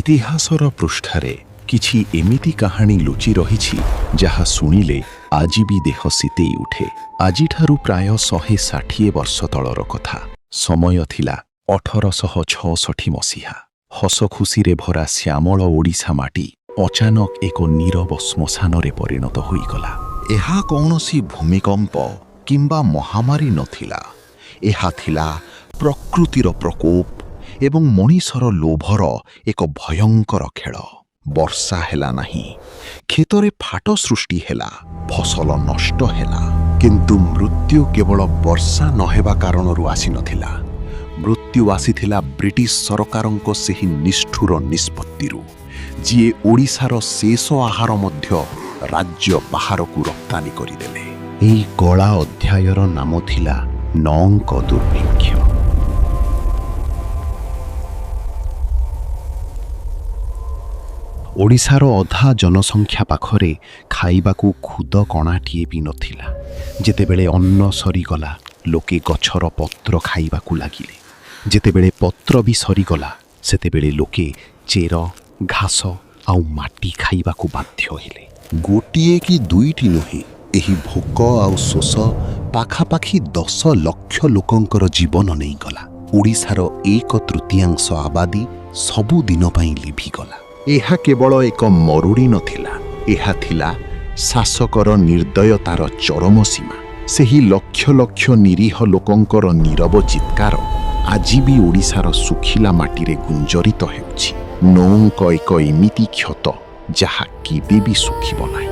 ଇତିହାସର ପୃଷ୍ଠାରେ କିଛି ଏମିତି କାହାଣୀ ଲୁଚି ରହିଛି ଯାହା ଶୁଣିଲେ ଆଜି ବି ଦେହ ଶୀତେଇ ଉଠେ। ଆଜିଠାରୁ ପ୍ରାୟ 160 ବର୍ଷ ତଳର କଥା। ସମୟ ଥିଲା 1866 ମସିହା। ହସ ଖୁସିରେ ଭରା ଶ୍ୟାମଳ ଓଡ଼ିଶା ମାଟି ଅଚାନକ ଏକ ନୀରବ ଶ୍ମଶାନରେ ପରିଣତ ହୋଇଗଲା। ଏହା କୌଣସି ଭୂମିକମ୍ପ କିମ୍ବା ମହାମାରୀ ନଥିଲା। ଏହା ଥିଲା ପ୍ରକୃତିର ପ୍ରକୋପ ଏବଂ ମଣିଷର ଲୋଭର ଏକ ଭୟଙ୍କର ଖେଳ। ବର୍ଷା ହେଲା ନାହିଁ, କ୍ଷେତରେ ଫାଟ ସୃଷ୍ଟି ହେଲା, ଫସଲ ନଷ୍ଟ ହେଲା। କିନ୍ତୁ ମୃତ୍ୟୁ କେବଳ ବର୍ଷା ନହେବା କାରଣରୁ ଆସିନଥିଲା। ମୃତ୍ୟୁ ଆସିଥିଲା ବ୍ରିଟିଶ ସରକାରଙ୍କ ସେହି ନିଷ୍ଠୁର ନିଷ୍ପତ୍ତିରୁ, ଯିଏ ଓଡ଼ିଶାର ଶେଷ ଆହାର ମଧ୍ୟ ରାଜ୍ୟ ବାହାରକୁ ରପ୍ତାନି କରିଦେଲେ। ଏହି କଳା ଅଧ୍ୟାୟର ନାମ ଥିଲା ନଅଙ୍କ ଦୁର୍ଭିକ୍ଷ। ଓଡ଼ିଶାର ଅଧା ଜନସଂଖ୍ୟା ପାଖରେ ଖାଇବାକୁ ଖୁଦ କଣାଟିଏ ବି ନଥିଲା। ଯେତେବେଳେ ଅନ୍ନ ସରିଗଲା, ଲୋକେ ଗଛର ପତ୍ର ଖାଇବାକୁ ଲାଗିଲେ। ଯେତେବେଳେ ପତ୍ର ବି ସରିଗଲା, ସେତେବେଳେ ଲୋକେ ଚେର, ଘାସ ଆଉ ମାଟି ଖାଇବାକୁ ବାଧ୍ୟ ହେଲେ। ଗୋଟିଏ କି ଦୁଇଟି ନୁହେଁ, ଏହି ଭୋକ ଆଉ ଶୋଷ ପାଖାପାଖି 10 ଲକ୍ଷ ଲୋକଙ୍କର ଜୀବନ ନେଇଗଲା। ଓଡ଼ିଶାର 1/3 ଆବାଦୀ ସବୁଦିନ ପାଇଁ ଲିଭିଗଲା। ଏହା କେବଳ ଏକ ମରୁଡ଼ି ନଥିଲା, ଏହା ଥିଲା ଶାସକର ନିର୍ଦ୍ଦୟତାର ଚରମ ସୀମା। ସେହି ଲକ୍ଷ ଲକ୍ଷ ନିରୀହ ଲୋକଙ୍କର ନୀରବ ଚିତ୍କାର ଆଜି ବି ଓଡ଼ିଶାର ଶୁଖିଲା ମାଟିରେ ଗୁଞ୍ଜରିତ ହେଉଛି। ନଅଙ୍କ ଏକ ଏମିତି କ୍ଷତ ଯାହା କେବେ ବି ଶୁଖିବ ନାହିଁ।